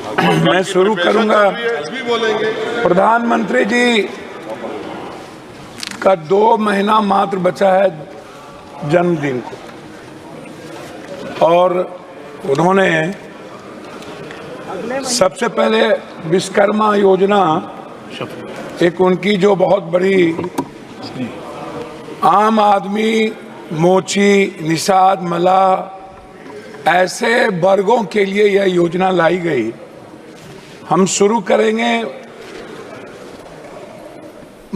मैं शुरू करूंगा। प्रधानमंत्री जी का 2 महीना मात्र बचा है जन्मदिन को, और उन्होंने सबसे पहले विश्वकर्मा योजना, एक उनकी जो बहुत बड़ी आम आदमी, मोची, निषाद, मलाह ऐसे वर्गों के लिए यह योजना लाई गई। हम शुरू करेंगे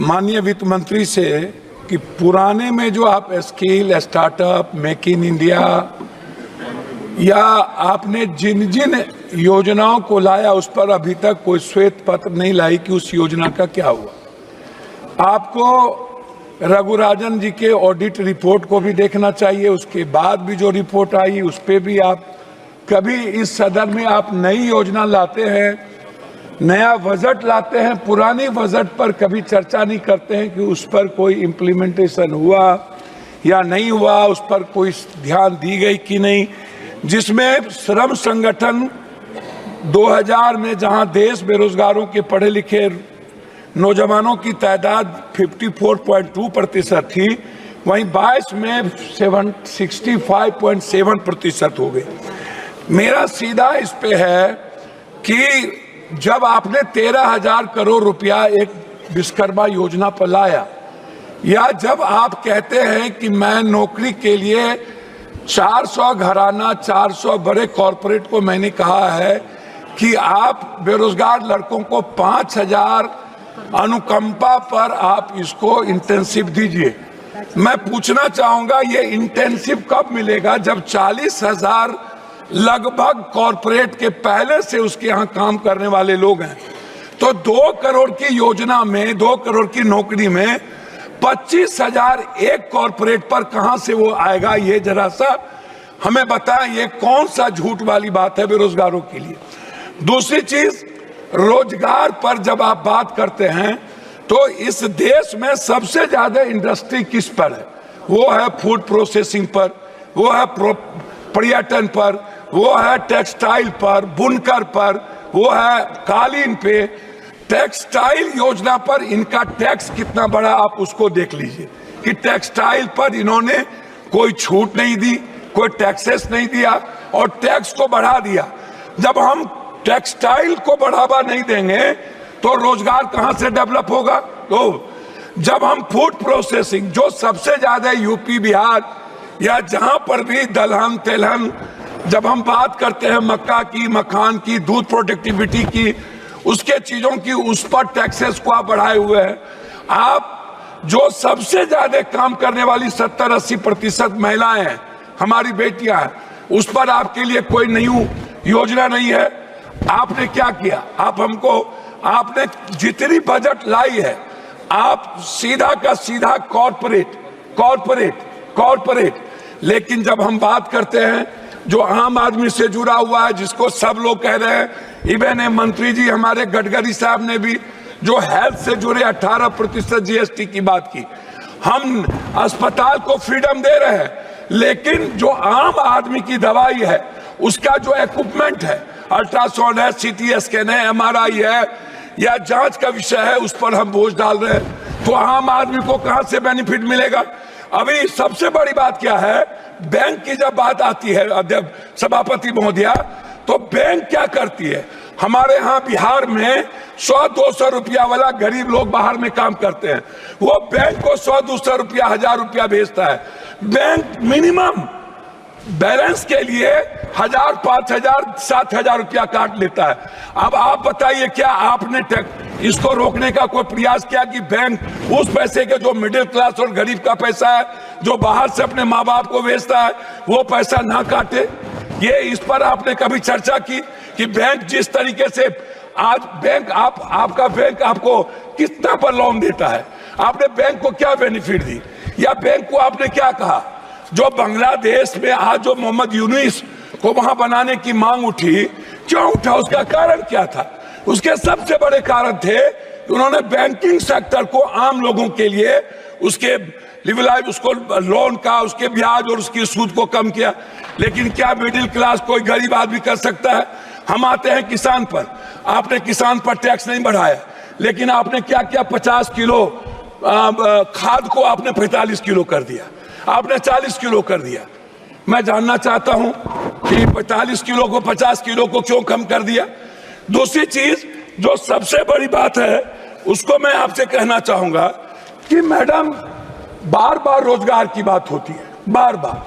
माननीय वित्त मंत्री से कि पुराने में जो आप skill, startup, make in India या आपने जिन जिन योजनाओं को लाया उस पर अभी तक कोई श्वेत पत्र नहीं लाई कि उस योजना का क्या हुआ। आपको रघुराजन जी के ऑडिट रिपोर्ट को भी देखना चाहिए। उसके बाद भी जो रिपोर्ट आई उस पर भी आप कभी इस सदन में आप नई योजना लाते हैं, नया बजट लाते हैं, पुरानी बजट पर कभी चर्चा नहीं करते हैं कि उस पर कोई इम्प्लीमेंटेशन हुआ या नहीं हुआ, उस पर कोई ध्यान दी गई कि नहीं। जिसमें श्रम संगठन 2000 में जहां देश बेरोजगारों के पढ़े लिखे नौजवानों की तादाद 54.2% थी, वहीं 22 में 65.7% हो गई। मेरा सीधा इस पे है कि जब आपने 13,000 करोड़ रुपया एक विश्वकर्मा योजना पर लाया, या जब आप कहते हैं कि मैं नौकरी के लिए 400 घराना, 400 बड़े कॉरपोरेट को मैंने कहा है कि आप बेरोजगार लड़कों को 5,000 अनुकंपा पर आप इसको इंटेंसिव दीजिए। मैं पूछना चाहूंगा ये इंटेंसिव कब मिलेगा, जब 40,000 लगभग कॉरपोरेट के पहले से उसके यहाँ काम करने वाले लोग हैं। तो 2 करोड़ की योजना में, 2 करोड़ की नौकरी में 25,000 एक कॉरपोरेट पर कहां से वो आएगा, ये जरा सा हमें बताएं। ये कौन सा झूठ वाली बात है बेरोजगारों के लिए। दूसरी चीज, रोजगार पर जब आप बात करते हैं तो इस देश में सबसे ज्यादा इंडस्ट्री किस पर है? वो है फूड प्रोसेसिंग पर, वो है पर्यटन पर, वो है टेक्सटाइल पर, बुनकर पर, वो है कालीन पे। टेक्सटाइल योजना पर इनका टैक्स कितना बड़ा, आप उसको देख लीजिए कि टेक्सटाइल पर इन्होंने कोई छूट नहीं दी, कोई टैक्सेस नहीं दिया और टैक्स को बढ़ा दिया। जब हम टेक्सटाइल को बढ़ावा नहीं देंगे तो रोजगार कहां से डेवलप होगा? तो जब हम फूड प्रोसेसिंग, जो सबसे ज्यादा यूपी, बिहार या जहां पर भी दलहन तेलहन, जब हम बात करते हैं मक्का की, मखान की, दूध प्रोडक्टिविटी की, उसके चीजों की, उस पर टैक्सेस को आप बढ़ाए हुए हैं। आप जो सबसे ज्यादा काम करने वाली 70-80% महिलाएं हैं, हमारी बेटियां हैं, उस पर आपके लिए कोई नई योजना नहीं है। आपने क्या किया? आपने जितनी बजट लाई है, आप सीधा का सीधा कॉर्पोरेट। लेकिन जब हम बात करते हैं जो आम आदमी से जुड़ा हुआ है, जिसको सब लोग कह रहे हैं, इवन मंत्री जी हमारे गडकरी साहब ने भी जो हेल्थ से जुड़े 18% जीएसटी की बात की। हम अस्पताल को फ्रीडम दे रहे हैं, लेकिन जो आम आदमी की दवाई है, उसका जो इक्विपमेंट है, अल्ट्रासाउंड है, सीटी स्कैन है, एमआरआई है या जांच का विषय है, उस पर हम बोझ डाल रहे हैं। तो आम आदमी को कहां से बेनिफिट मिलेगा? अभी सबसे बड़ी बात क्या है, बैंक की जब बात आती है अध्यक्ष सभापति महोदया, तो बैंक क्या करती है? हमारे यहाँ बिहार में 100-200 रुपया वाला गरीब लोग बाहर में काम करते हैं, वो बैंक को 100-200 रुपया, 1000 रुपया भेजता है। बैंक मिनिमम बैलेंस के लिए 1000, 5000, 7000 रुपया काट लेता है। अब आप बताइए, क्या आपने इसको रोकने का कोई प्रयास किया कि बैंक उस पैसे के, जो मिडिल क्लास और गरीब का पैसा है, जो बाहर से अपने माँ बाप को भेजता है, वो पैसा ना काटे? ये इस पर आपने कभी चर्चा की कि बैंक जिस तरीके से आज बैंक आपका बैंक आपको कितना पर लोन देता है? आपने बैंक को क्या बेनिफिट दी, या बैंक को आपने क्या कहा? जो बांग्लादेश में आज जो मोहम्मद यूनुस को वहां बनाने की मांग उठी, क्यों उठा? उसका कारण क्या था? उसके सबसे बड़े कारण थे कि उन्होंने बैंकिंग सेक्टर को आम लोगों के लिए उसके लिबरलाइज, उसको लोन का, उसके ब्याज और उसकी सूद को कम किया। लेकिन क्या मिडिल क्लास कोई गरीब आदमी कर सकता है? हम आते हैं किसान पर। आपने किसान पर टैक्स नहीं बढ़ाया, लेकिन आपने क्या किया, 50 किलो खाद को आपने 45 किलो कर दिया, आपने 40 किलो कर दिया। मैं जानना चाहता हूं कि 45 किलो को 50 किलो को क्यों कम कर दिया। दूसरी चीज जो सबसे बड़ी बात है, उसको मैं आपसे कहना चाहूंगा कि मैडम, बार बार रोजगार की बात होती है, बार बार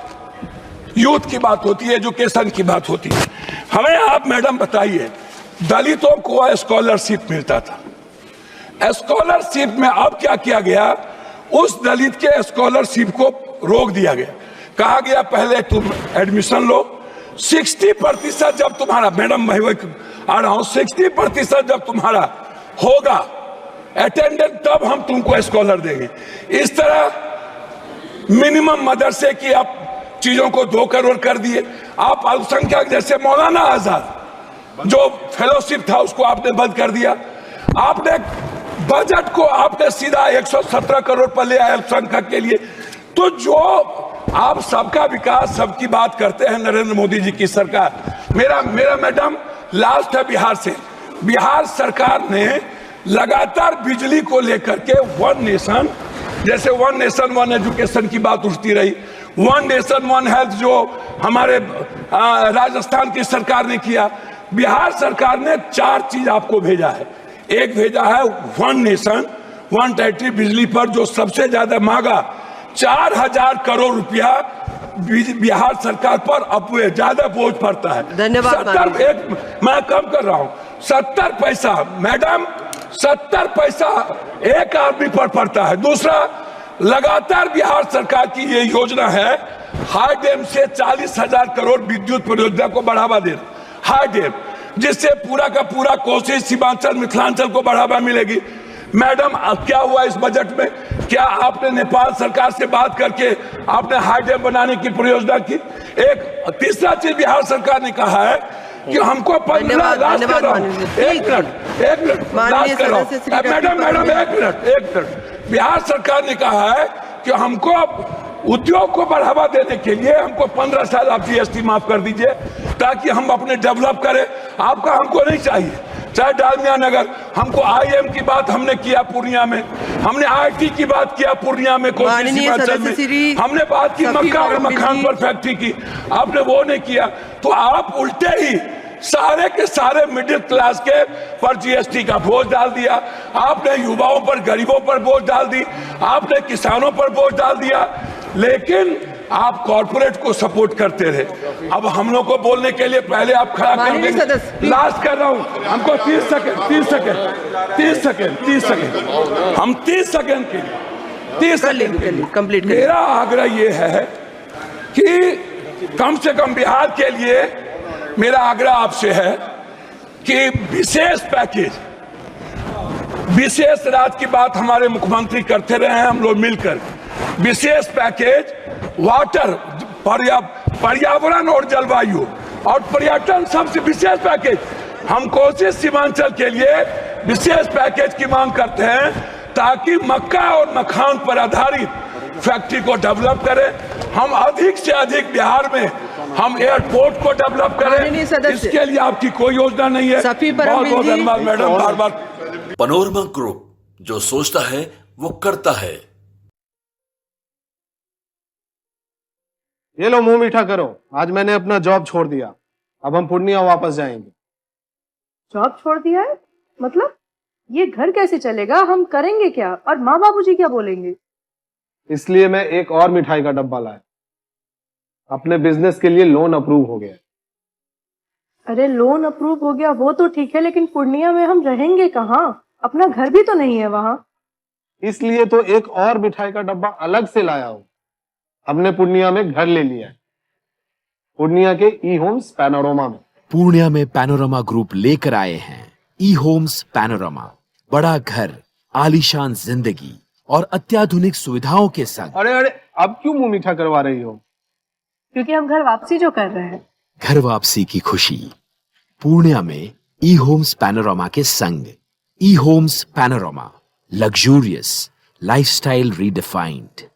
यूथ की बात होती है, एजुकेशन की बात होती है। हमें आप मैडम बताइए, दलितों को स्कॉलरशिप मिलता था, स्कॉलरशिप में अब क्या किया गया, उस दलित के स्कॉलरशिप को रोक दिया गया। कहा गया पहले तुम एडमिशन लो, 60% जब तुम्हारा, मैडम मैं आ रहा हूं, 60% जब तुम्हारा होगा अटेंडेंस, तब हम तुमको स्कॉलर देंगे। इस तरह मिनिमम मदरसे की आप चीजों को 2 करोड़ कर दिए। आप अल्पसंख्यक जैसे मौलाना आजाद जो फेलोशिप था उसको आपने बंद कर दिया। आपने बजट को आपने सीधा 117 करोड़ पर ले आए अल्पसंख्यक के लिए। तो जो आप सबका विकास, सबकी बात करते हैं नरेंद्र मोदी जी की सरकार। मेरा मैडम लास्ट है बिहार से। बिहार सरकार ने लगातार बिजली को लेकर के वन नेशन, जैसे वन नेशन वन एजुकेशन की बात उठती रही, वन नेशन वन हेल्थ जो हमारे राजस्थान की सरकार ने किया, बिहार सरकार ने 4 चीज आपको भेजा है। एक भेजा है वन नेशन वन टेरिटरी बिजली पर जो सबसे ज्यादा मांगा 4000 करोड़ रुपया बिहार सरकार पर अब ज्यादा बोझ पड़ता है। धन्यवाद। मैं कम कर रहा हूं, 70 पैसा मैडम, 70 पैसा एक आदमी पर पड़ता है। दूसरा, लगातार बिहार सरकार की ये योजना है हाई डैम से 40,000 करोड़ विद्युत परियोजना को बढ़ावा देना, हाई डैम, जिससे पूरा का पूरा कोसी, सीमांचल, मिथिलांचल को बढ़ावा मिलेगी। मैडम क्या हुआ इस बजट में? क्या आपने नेपाल सरकार से बात करके आपने हाई डैम बनाने की परियोजना की? एक तीसरा चीज बिहार सरकार ने कहा है कि हमको 15 लाख, एक मिनट, बिहार सरकार ने कहा है कि हमको उद्योग को बढ़ावा देने के लिए हमको 15 साल आप जीएसटी माफ कर दीजिए ताकि हम अपने डेवलप करें। आपका हमको नहीं चाहिए, चाहे डालमिया नगर, हमको आईएम की बात हमने किया पूर्णिया में, हमने आईटी की बात किया पूर्णिया में, कोसी सीमांचल में हमने बात की मक्का और मखान पर फैक्ट्री की, आपने वो नहीं किया। तो आप उल्टे ही सारे के सारे मिडिल क्लास के पर जीएसटी का बोझ डाल दिया, आपने युवाओं पर, गरीबों पर बोझ डाल दी, आपने किसानों पर बोझ डाल दिया, लेकिन आप कॉर्पोरेट को सपोर्ट करते रहे। अब हम लोग को बोलने के लिए पहले आप खड़ा कर देंगे। लास्ट कर रहा हूं, हमको 30 सेकंड हम 30 सेकंड के लिए कंप्लीट। मेरा आग्रह ये है कि कम से कम बिहार के लिए मेरा आग्रह आपसे है कि विशेष पैकेज, विशेष राज्य की बात हमारे मुख्यमंत्री करते रहे हैं, हम लोग मिलकर विशेष पैकेज वाटर, पर्यावरण और जलवायु और पर्यटन, सबसे विशेष पैकेज हम कोसी सीमांचल के लिए विशेष पैकेज की मांग करते हैं ताकि मक्का और मखान पर आधारित फैक्ट्री को डेवलप करें। हम अधिक से अधिक बिहार में हम एयरपोर्ट को डेवलप करें। इसके लिए आपकी कोई योजना नहीं है। बहुत बहुत धन्यवाद मैडम। बार बार पैनोरमा ग्रुप, जो सोचता है वो करता है। ये लो मुंह मीठा करो, आज मैंने अपना जॉब छोड़ दिया, अब हम पूर्णिया वापस जाएंगे। जॉब छोड़ दिया है? मतलब ये घर कैसे चलेगा? हम करेंगे क्या? और माँ बाबूजी क्या बोलेंगे? इसलिए मैं एक और मिठाई का डब्बा लाया। अपने बिजनेस के लिए लोन अप्रूव हो गया। अरे लोन अप्रूव हो गया वो तो ठीक है, लेकिन पूर्णिया में हम रहेंगे कहाँ? अपना घर भी तो नहीं है वहाँ। इसलिए तो एक और मिठाई का डब्बा अलग से लाया हूँ। हमने पूर्णिया में घर ले लिया है, पूर्णिया के ई होम्स पैनोरमा में। पूर्णिया में पैनोरमा ग्रुप लेकर आए हैं ई होम्स पैनोरमा, बड़ा घर, आलीशान जिंदगी और अत्याधुनिक सुविधाओं के संग। अरे अब क्यों मुंह मीठा करवा रही हो? क्योंकि हम घर वापसी जो कर रहे हैं। घर वापसी की खुशी पूर्णिया में ई होम्स पैनोरमा के संग। E Homes Panorama, luxurious lifestyle redefined.